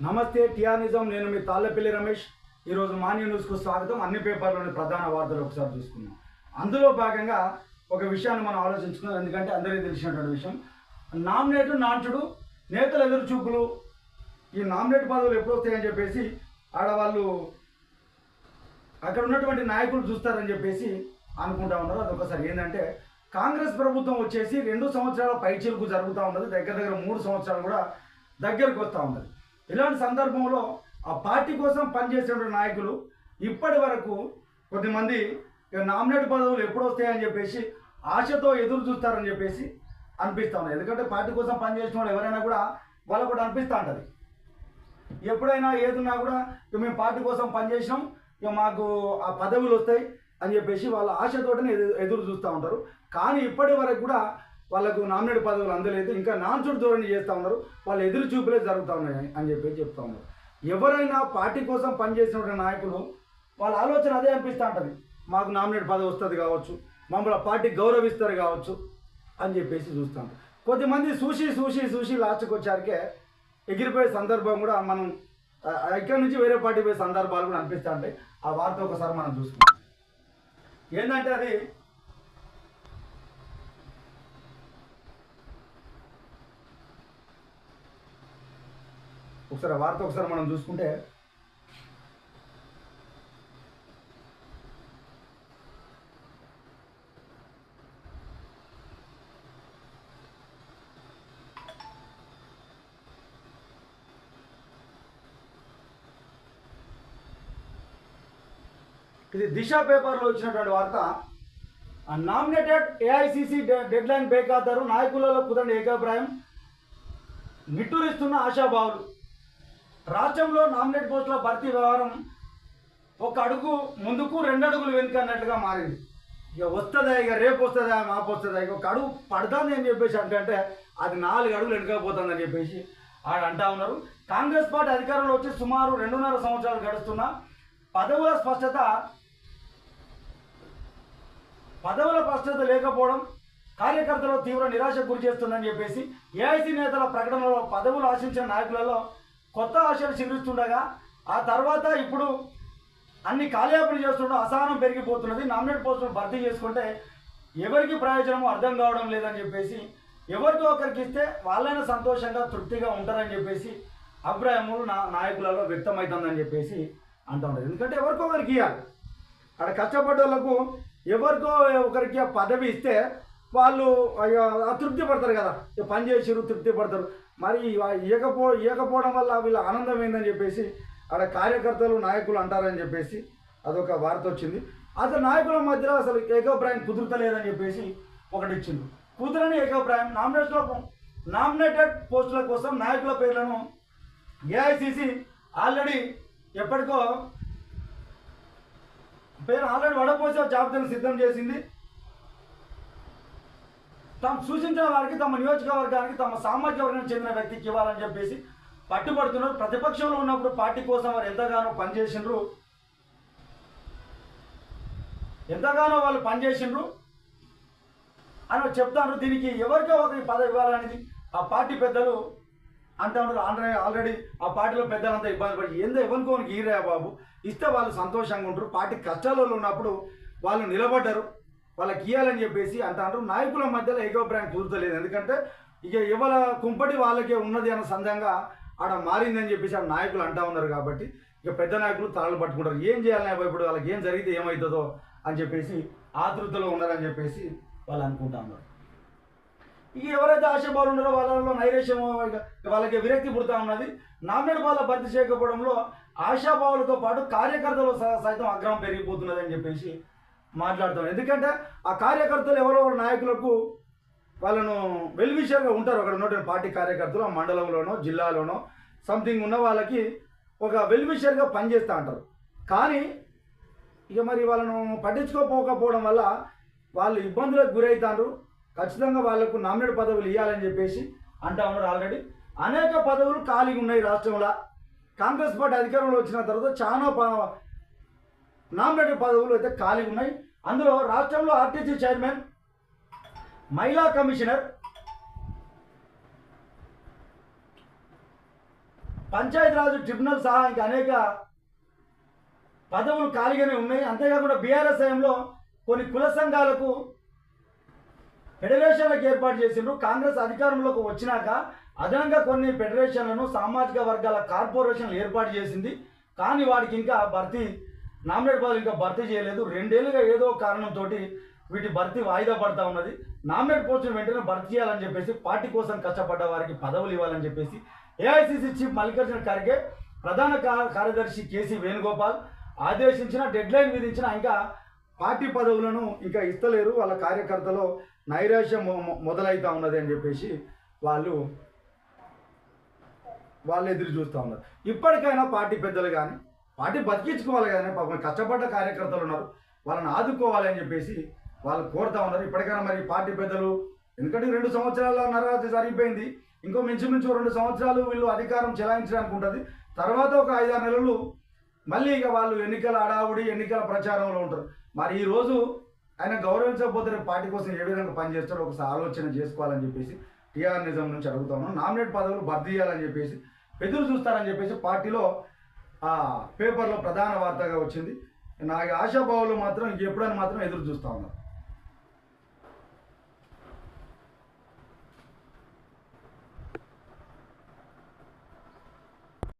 నమస్తే టిఆర్నిజం. నేను మీ తాళ్ళపల్లి రమేష్. ఈరోజు మార్నింగ్ న్యూస్కు స్వాగతం. అన్ని పేపర్లోని ప్రధాన వార్తలు ఒకసారి చూసుకున్నాం. అందులో భాగంగా ఒక విషయాన్ని మనం ఆలోచించుకున్నాం. ఎందుకంటే అందరికీ తెలిసినటువంటి విషయం, నామినేటు నాంచుడు నేతల ఎదురు చూపులు, ఈ నామినేట్ పదవులు ఎప్పుడు వస్తాయని చెప్పేసి ఆడవాళ్ళు అక్కడ ఉన్నటువంటి నాయకులు చూస్తారని చెప్పేసి అనుకుంటా ఉన్నారు. అదొకసారి ఏంటంటే, కాంగ్రెస్ ప్రభుత్వం వచ్చేసి 2 సంవత్సరాల పైచిలుకు జరుగుతూ ఉన్నది. దగ్గర 3 సంవత్సరాలు కూడా దగ్గరకు వస్తూ ఉన్నది. ఇలాంటి సందర్భంలో ఆ పార్టీ కోసం పనిచేసే నాయకులు ఇప్పటి వరకు కొద్దిమంది నామినేట్ పదవులు ఎప్పుడు వస్తాయని చెప్పేసి ఆశతో ఎదురు చూస్తారని చెప్పేసి అనిపిస్తూ ఉన్నాయి. ఎందుకంటే పార్టీ కోసం పనిచేసిన వాళ్ళు ఎవరైనా కూడా వాళ్ళకు కూడా అనిపిస్తూ ఉంటుంది. ఎప్పుడైనా ఏదున్నా కూడా మేము పార్టీ కోసం పనిచేసినాం, ఇక మాకు ఆ పదవులు వస్తాయి అని చెప్పేసి వాళ్ళ ఆశతోటనే ఎదురు చూస్తూ ఉంటారు. కానీ ఇప్పటి వరకు కూడా వాళ్ళకు నామినేట్ పదవులు అందలేదు. ఇంకా నాన్చుడు ధోరణి చేస్తూ ఉన్నారు. వాళ్ళ ఎదురు చూపులే జరుగుతూ ఉన్నాయి అని చెప్పేసి చెప్తా ఉన్నారు. ఎవరైనా పార్టీ కోసం పనిచేసిన నాయకులు వాళ్ళ ఆలోచన అదే అనిపిస్తూ ఉంటుంది, మాకు నామినేట్ పదవి వస్తుంది కావచ్చు, మమ్మల్ని పార్టీ గౌరవిస్తారు కావచ్చు అని చెప్పేసి చూస్తాం. కొద్దిమంది చూసి లాస్ట్కి వచ్చారికే ఎగిరిపోయే సందర్భం కూడా మనం ఇక్కడి నుంచి వేరే పార్టీ పోయే సందర్భాలు కూడా అనిపిస్తూ ఉంటాయి. ఆ వార్త ఒకసారి మనం చూసుకుంటాం. ఏంటంటే అది ఒకసారి వార్త ఒకసారి మనం చూసుకుంటే, ఇది దిశ పేపర్లో వచ్చినటువంటి వార్త. నామినేటెడ్ ఏఐసిసి డెడ్ లైన్ బేఖాతరు, నాయకులలో కుదరని ఏకాభిప్రాయం, నిట్టూరిస్తున్న ఆశాభావులు. రాష్ట్రంలో నామినేట్ పోస్టుల భర్తీ వ్యవహారం ఒక అడుగు ముందుకు 2 అడుగులు వెనుక అన్నట్లుగా మారింది. ఇక వస్తుందా, ఇక రేపు వస్తుందా, మాపు వస్తుందా, ఇక ఒక అడుగు పడుతుంది అని చెప్పేసి అంటే అది 4 అడుగులు వెనుకపోతుందని చెప్పేసి అంటా ఉన్నారు. కాంగ్రెస్ పార్టీ అధికారంలో వచ్చి సుమారు 2.5 సంవత్సరాలు గడుస్తున్న పదవుల స్పష్టత లేకపోవడం కార్యకర్తలు తీవ్ర నిరాశకు గురి చేస్తుందని చెప్పేసి ఏఐసీ నేతల ప్రకటనలో పదవులు ఆశించిన నాయకులలో కొత్త ఆశలు చిగురిస్తుండగా ఆ తర్వాత ఇప్పుడు అన్ని కాలయాపన చేస్తుండగా అసహనం పెరిగిపోతున్నది. నామినేట్ పోస్టులు భర్తీ చేసుకుంటే ఎవరికి ప్రయోజనమో అర్థం కావడం లేదని చెప్పేసి, ఎవరికో ఒకరికి ఇస్తే వాళ్ళైనా సంతోషంగా తృప్తిగా ఉంటారని చెప్పేసి అభిప్రాయములు నాయకులలో వ్యక్తమవుతుందని చెప్పేసి అంటూ ఉంటారు. ఎందుకంటే ఎవరికో ఒకరికి ఇవ్వాలి. అక్కడ కష్టపడ్డ వాళ్ళకు ఎవరికో ఒకరికి ఆ పదవి ఇస్తే వాళ్ళు తృప్తి పడతారు కదా, పని చేసిరు తృప్తి పడతారు. మరి ఇవ్వకపోవడం వల్ల వీళ్ళ ఆనందం ఏందని చెప్పేసి అక్కడ కార్యకర్తలు నాయకులు అంటారని చెప్పేసి అదొక వార్త వచ్చింది. అసలు నాయకుల మధ్యలో అసలు ఏకాభిప్రాయం కుదురుతలేదని చెప్పేసి ఒకటి ఇచ్చింది. కుదరని ఏకాభిప్రాయం, నామినేటెడ్ పోస్టుల కోసం నాయకుల పేర్లను ఏఐసిసి ఆల్రెడీ ఎప్పటికో వడపోసే జాబితాను సిద్ధం చేసింది. తాము సూచించిన వారికి, తమ నియోజకవర్గానికి, తమ సామాజిక వర్గానికి చెందిన వ్యక్తికి ఇవ్వాలని చెప్పేసి పట్టుబడుతున్నారు. ప్రతిపక్షంలో ఉన్నప్పుడు పార్టీ కోసం వారు ఎంతగానో వాళ్ళు పనిచేసిండ్రు అని చెప్తాను. దీనికి ఎవరికో ఒకరికి పదవి ఇవ్వాలనేది ఆ పార్టీ పెద్దలు అంటూ ఉంటారు. ఆల్రెడీ ఆ పార్టీలో పెద్దలంతా ఇబ్బంది పడి ఎవరికోనికి ఈరా బాబు ఇస్తే వాళ్ళు సంతోషంగా ఉంటారు. పార్టీ కష్టాలలో ఉన్నప్పుడు వాళ్ళు నిలబడ్డారు, వాళ్ళకి ఇవ్వాలని చెప్పేసి అంటారు. నాయకుల మధ్యలో ఏకోభిప్రాయం కుదురుతలేదు. ఎందుకంటే ఇక ఎవరి కుంపటి వాళ్ళకే ఉన్నది అన్న సందేహంగా ఆడ మారిందని చెప్పేసి ఆ నాయకులు అంటూ ఉన్నారు. కాబట్టి ఇక పెద్ద నాయకులు తలలు పట్టుకుంటారు. ఏం చేయాలని ఇప్పుడు వాళ్ళకి ఏం జరిగితే ఏమవుతుందో అని చెప్పేసి ఆతృతలో ఉన్నారని చెప్పేసి వాళ్ళు అనుకుంటా ఉన్నారు. ఇక ఎవరైతే ఆశాభావులు ఉన్నారో వాళ్ళలో నైరేశ్యం, వాళ్ళకి విరక్తి పుడతా ఉన్నది. నామినేట్ పదవుల భర్తీ చేయకపోవడంలో ఆశాభావులతో పాటు కార్యకర్తలు సైతం ఆగ్రహం పెరిగిపోతున్నది అని చెప్పేసి మాట్లాడుతాం. ఎందుకంటే ఆ కార్యకర్తలు ఎవరో నాయకులకు వాళ్ళను వెల్విషర్గా ఉంటారు. అక్కడ ఉన్నటువంటి పార్టీ కార్యకర్తలు ఆ మండలంలోనో జిల్లాలోనో సంథింగ్ ఉన్న వాళ్ళకి ఒక వెల్విషర్గా పనిచేస్తూ ఉంటారు. కానీ ఇక మరి వాళ్ళను పట్టించుకోకపోవడం వల్ల వాళ్ళు ఇబ్బందులకు గురవుతారు. ఖచ్చితంగా వాళ్ళకు నామినేట్ పదవులు ఇవ్వాలని చెప్పేసి అంటూ ఉన్నారు. ఆల్రెడీ అనేక పదవులు ఖాళీగా ఉన్నాయి రాష్ట్రంలో. కాంగ్రెస్ పార్టీ అధికారంలో వచ్చిన తర్వాత చాలా నామినేటెడ్ పదవులు అయితే ఖాళీగా ఉన్నాయి. అందులో రాష్ట్రంలో ఆర్టీసీ చైర్మన్, మహిళా కమిషనర్, పంచాయతీరాజ్ ట్రిబ్యునల్ సహా ఇంకా అనేక పదవులు ఖాళీగానే ఉన్నాయి. అంతేకాకుండా బీఆర్ఎస్ హయాంలో కొన్ని కుల సంఘాలకు ఫెడరేషన్లకు ఏర్పాటు చేసిండ్రు. కాంగ్రెస్ అధికారంలోకి వచ్చినాక అదనంగా కొన్ని ఫెడరేషన్లను సామాజిక వర్గాల కార్పొరేషన్లు ఏర్పాటు చేసింది. కానీ వాడికి ఇంకా నామినేట్ పదవులు ఇంకా భర్తీ చేయలేదు. 2 ఏళ్ళుగా ఏదో కారణంతో వీటి భర్తీ వాయిదా పడతా ఉన్నది. నామినేట్ పోస్టులు వెంటనే భర్తీ చేయాలని చెప్పేసి, పార్టీ కోసం కష్టపడ్డ వారికి పదవులు ఇవ్వాలని చెప్పేసి ఏఐసిసి చీఫ్ మల్లికార్జున ఖర్గే, ప్రధాన కార్యదర్శి కేసీ వేణుగోపాల్ ఆదేశించిన, డెడ్లైన్ విధించిన ఇంకా పార్టీ పదవులను ఇంకా ఇస్తలేరు. వాళ్ళ కార్యకర్తలో నైరాశ్యం మొదలవుతా ఉన్నది అని చెప్పేసి వాళ్ళు ఎదురు చూస్తూ ఉన్నారు. ఇప్పటికైనా పార్టీ పెద్దలు కానీ, పార్టీ బతికించుకోవాలి కానీ, పాపం కష్టపడ్డ కార్యకర్తలు ఉన్నారు, వాళ్ళని ఆదుకోవాలి అని చెప్పేసి వాళ్ళు కోరుతా ఉన్నారు. ఇప్పటికైనా మరి పార్టీ పెద్దలు, ఎందుకంటే 2 సంవత్సరాల నరవతి జరిగిపోయింది, ఇంకో మించుమించు 2 సంవత్సరాలు వీళ్ళు అధికారం చెలాయించడానికి ఉంటుంది. తర్వాత ఒక 5-6 నెలలు మళ్ళీ ఇక వాళ్ళు ఎన్నికల హడావుడి, ఎన్నికల ప్రచారంలో ఉంటారు. మరి ఈరోజు ఆయన గౌరవించకపోతే పార్టీ కోసం ఏ విధంగా పనిచేస్తారో ఒకసారి ఆలోచన చేసుకోవాలని చెప్పేసి టీఆర్ నిజం నుంచి అడుగుతా ఉన్నాం. నామినేట్ పదవులు భర్తీ చేయాలని చెప్పేసి ఎదురు చూస్తారని చెప్పేసి పార్టీలో పేపర్లో ప్రధాన వార్తగా వచ్చింది. నా ఆశాభావాలు మాత్రం ఎప్పుడని మాత్రం ఎదురు చూస్తూ ఉన్నారు.